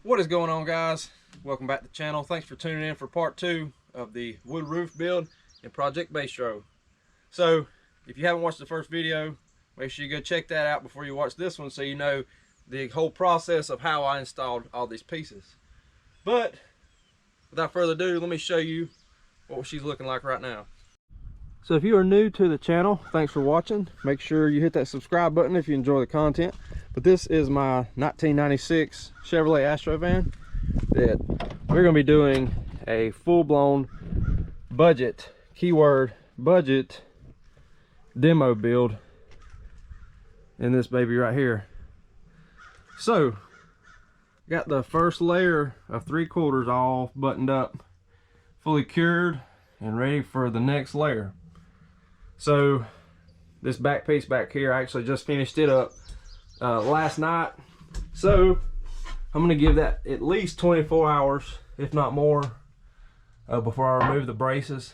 What is going on, guys? Welcome back to the channel. Thanks for tuning in for part 2 of the wood roof build in Project Bistro. So if you haven't watched the first video, make sure you go check that out before you watch this one so you know the whole process of how I installed all these pieces. But without further ado, let me show you what she's looking like right now. So if you are new to the channel, thanks for watching. Make sure you hit that subscribe button if you enjoy the content. But this is my 1996 Chevrolet Astro van that we're going to be doing a full-blown budget, keyword budget, demo build in this baby right here. So got the first layer of 3/4 all buttoned up, fully cured and ready for the next layer. So this back piece back here, I actually just finished it up last night. So I'm going to give that at least 24 hours, if not more, before I remove the braces.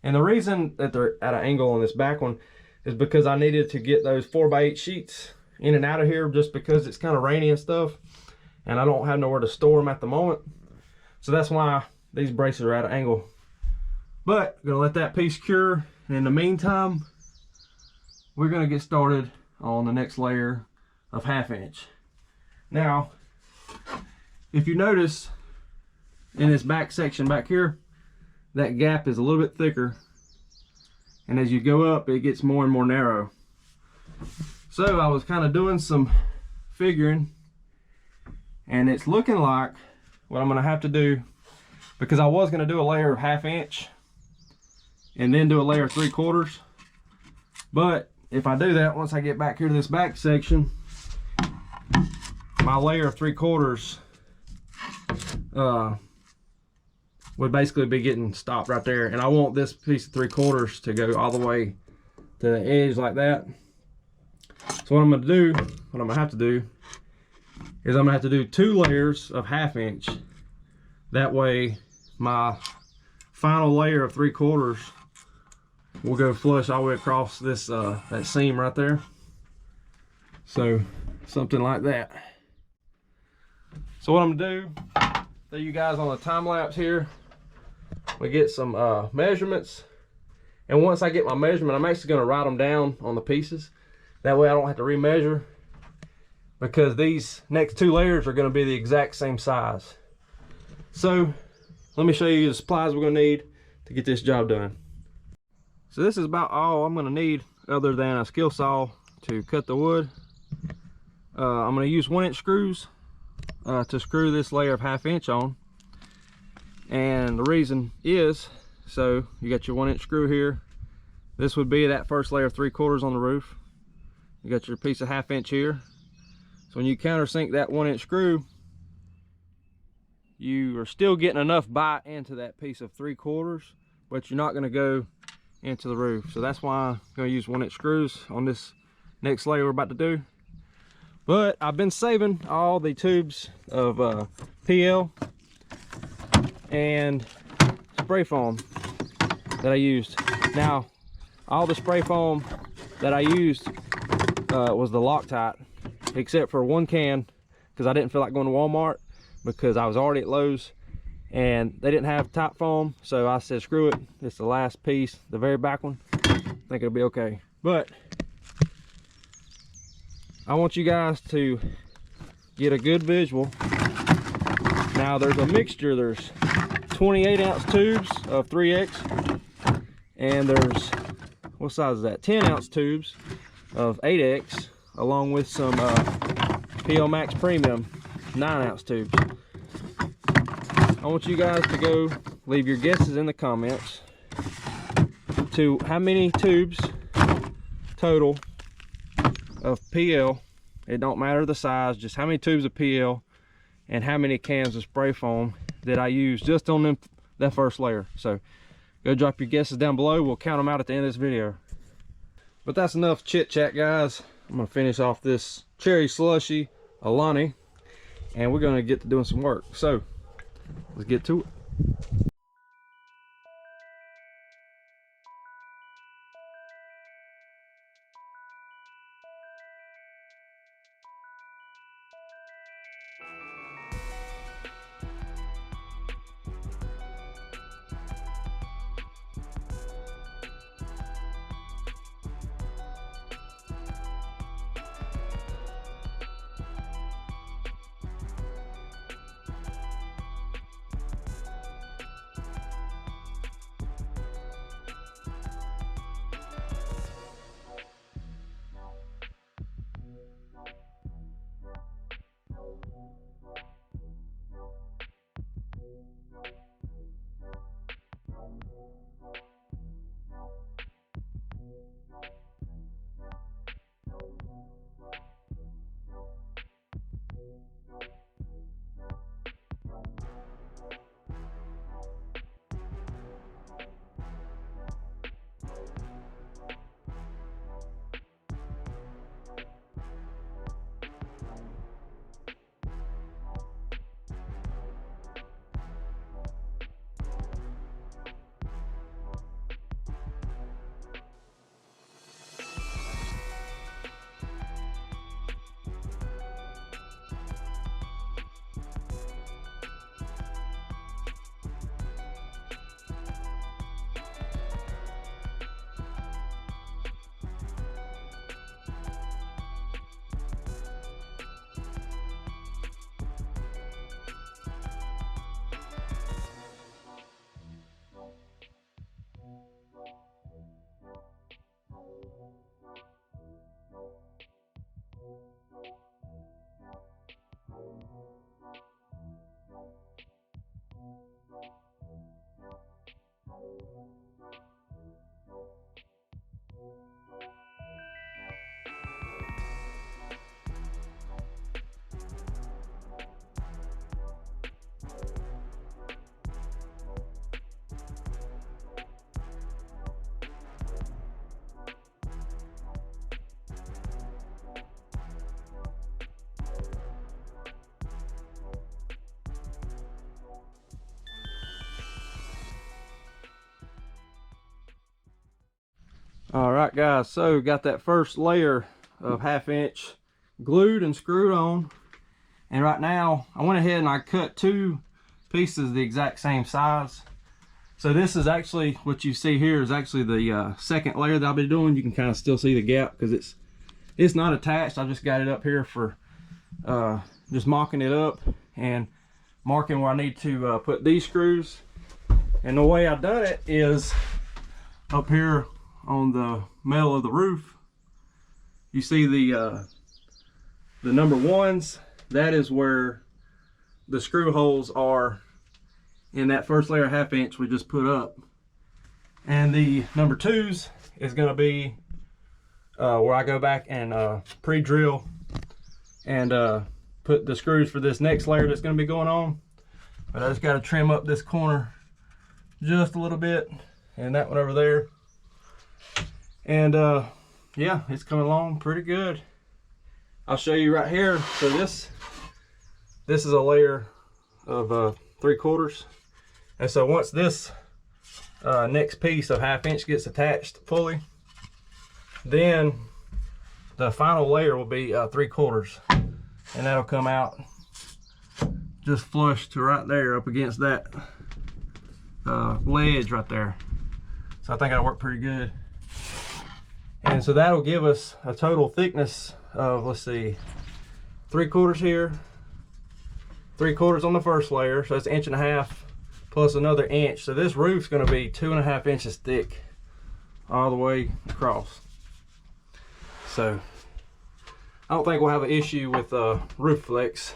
And the reason that they're at an angle on this back one is because I needed to get those 4x8 sheets in and out of here, just because it's kind of rainy and stuff, and I don't have nowhere to store them at the moment. So that's why these braces are at an angle. But I'm gonna let that piece cure, and in the meantime we're gonna get started on the next layer of 1/2 inch. Now if you notice in this back section back here, that gap is a little bit thicker, and as you go up it gets more and more narrow. So I was kind of doing some figuring, and it's looking like what I'm gonna have to do, because I was gonna do a layer of 1/2 inch and then do a layer of 3/4, but if I do that, once I get back here to this back section, my layer of 3/4 would basically be getting stopped right there, and I want this piece of 3/4 to go all the way to the edge like that. So what I'm gonna do, what I'm gonna have to do, is I'm gonna have to do 2 layers of 1/2 inch. That way my final layer of 3/4 will go flush all the way across this that seam right there. So something like that. So what I'm gonna do, show you guys on the time lapse here, we get some measurements, and once I get my measurement, I'm actually gonna write them down on the pieces. That way I don't have to remeasure, because these next 2 layers are gonna be the exact same size. So let me show you the supplies we're gonna need to get this job done. So this is about all I'm gonna need, other than a skill saw to cut the wood. I'm gonna use 1-inch screws to screw this layer of 1/2 inch on. And the reason is, so you got your 1-inch screw here. This would be that first layer of 3/4 on the roof. You got your piece of 1/2 inch here. So when you countersink that 1-inch screw, you are still getting enough bite into that piece of 3/4, but you're not going to go into the roof. So that's why I'm going to use 1-inch screws on this next layer we're about to do. But I've been saving all the tubes of PL and spray foam that I used. Now all the spray foam that I used was the Loctite, except for 1 can, because I didn't feel like going to Walmart, because I was already at Lowe's and they didn't have top foam. So I said, screw it, it's the last piece, the very back one. I think it'll be okay. But I want you guys to get a good visual. Now there's a mixture. There's 28-ounce tubes of 3X, and there's, what size is that, 10-ounce tubes of 8X, along with some PL Max Premium 9-ounce tubes. I want you guys to go leave your guesses in the comments to how many tubes total of PL. It don't matter the size, just how many tubes of PL and how many cans of spray foam that I used just on that first layer. So go drop your guesses down below. We'll count them out at the end of this video. But that's enough chit chat, guys. I'm gonna finish off this cherry slushy Alani, and we're gonna get to doing some work. So let's get to it. All right, guys, so got that first layer of 1/2 inch glued and screwed on. And right now, I went ahead and I cut 2 pieces the exact same size. So this is actually, what you see here is actually the second layer that I'll be doing. You can kind of still see the gap because it's not attached. I just got it up here for just mocking it up and marking where I need to put these screws. And the way I've done it is up here on the metal of the roof. You see the number 1s. That is where the screw holes are in that first layer 1/2 inch we just put up. And the number 2s is going to be where I go back and pre-drill and put the screws for this next layer that's going to be going on. But I just got to trim up this corner just a little bit, and that one over there. And yeah, it's coming along pretty good. I'll show you right here. So this is a layer of 3/4. And so once this next piece of 1/2 inch gets attached fully, then the final layer will be 3/4, and that'll come out just flush to right there up against that ledge right there. So I think that'll work pretty good. And so that'll give us a total thickness of, let's see, 3/4 here, 3/4 on the first layer, so that's 1.5 inches plus another inch. So this roof's going to be 2.5 inches thick all the way across. So I don't think we'll have an issue with roof flex.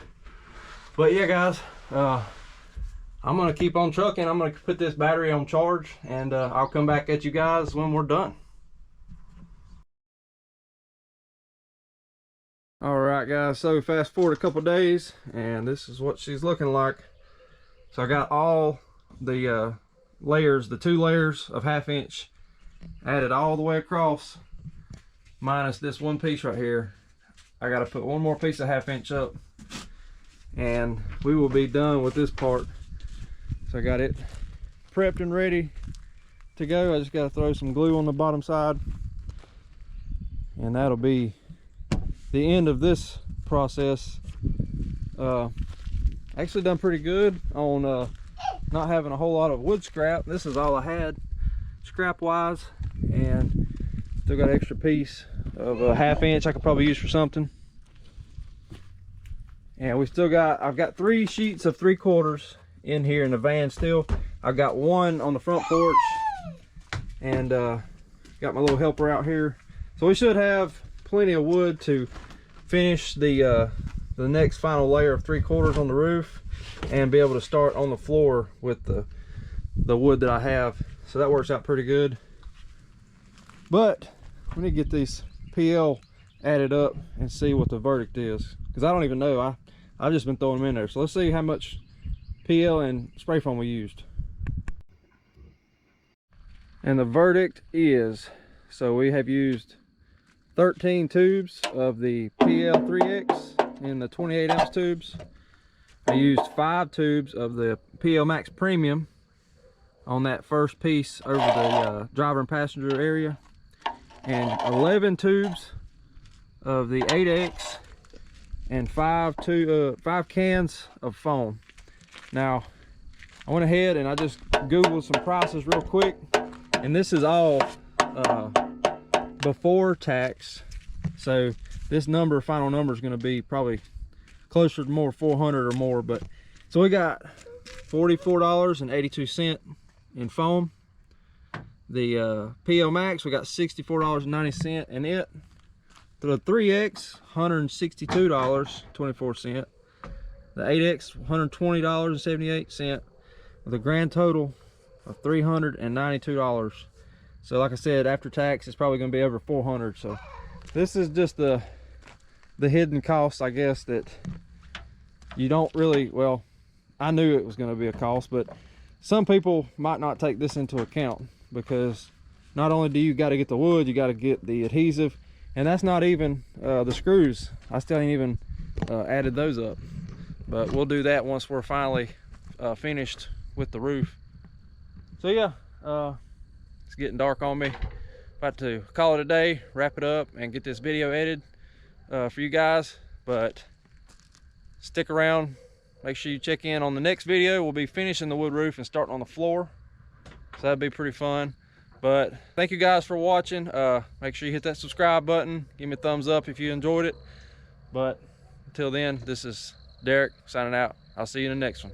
But yeah, guys, I'm going to keep on trucking. I'm going to put this battery on charge, and I'll come back at you guys when we're done. All right, guys, so fast forward a couple days, and this is what she's looking like. So I got all the layers, the 2 layers of 1/2 inch added all the way across, minus this one piece right here. I got to put one more piece of 1/2 inch up, and we will be done with this part. So I got it prepped and ready to go. I just got to throw some glue on the bottom side, and that'll be the end of this process. Actually done pretty good on not having a whole lot of wood scrap. This is all I had scrap wise, and still got an extra piece of a 1/2 inch I could probably use for something. And we still got, I've got 3 sheets of 3/4 in here in the van still. I've got 1 on the front porch, and got my little helper out here. So we should have plenty of wood to finish the next final layer of 3/4 on the roof, and be able to start on the floor with the wood that I have. So that works out pretty good. But we need to get these PL added up and see what the verdict is, because I don't even know. I've just been throwing them in there. So let's see how much PL and spray foam we used. And the verdict is, so we have used 13 tubes of the PL 3X in the 28 ounce tubes. I used 5 tubes of the PL Max Premium on that first piece over the driver and passenger area, and 11 tubes of the 8X, and 5 cans of foam. Now I went ahead and I just googled some prices real quick, and this is all before tax. So this number, final number, is going to be probably closer to more 400 or more. But so we got $44.82 in foam. The PL Max, we got $64.90 in it. The 3X, $162.24. The 8X, $120.78, with a grand total of $392. So like I said, after tax, it's probably going to be over 400. So this is just the hidden costs, I guess, that you don't really, well, I knew it was going to be a cost, but some people might not take this into account, because not only do you got to get the wood, you got to get the adhesive, and that's not even the screws. I still ain't even added those up, but we'll do that once we're finally finished with the roof. So yeah, it's getting dark on me. about to call it a day, wrap it up, and get this video edited for you guys. But stick around. Make sure you check in on the next video. We'll be finishing the wood roof and starting on the floor. So that'd be pretty fun. But thank you guys for watching. Make sure you hit that subscribe button. Give me a thumbs up if you enjoyed it. But until then, this is Derek signing out. I'll see you in the next one.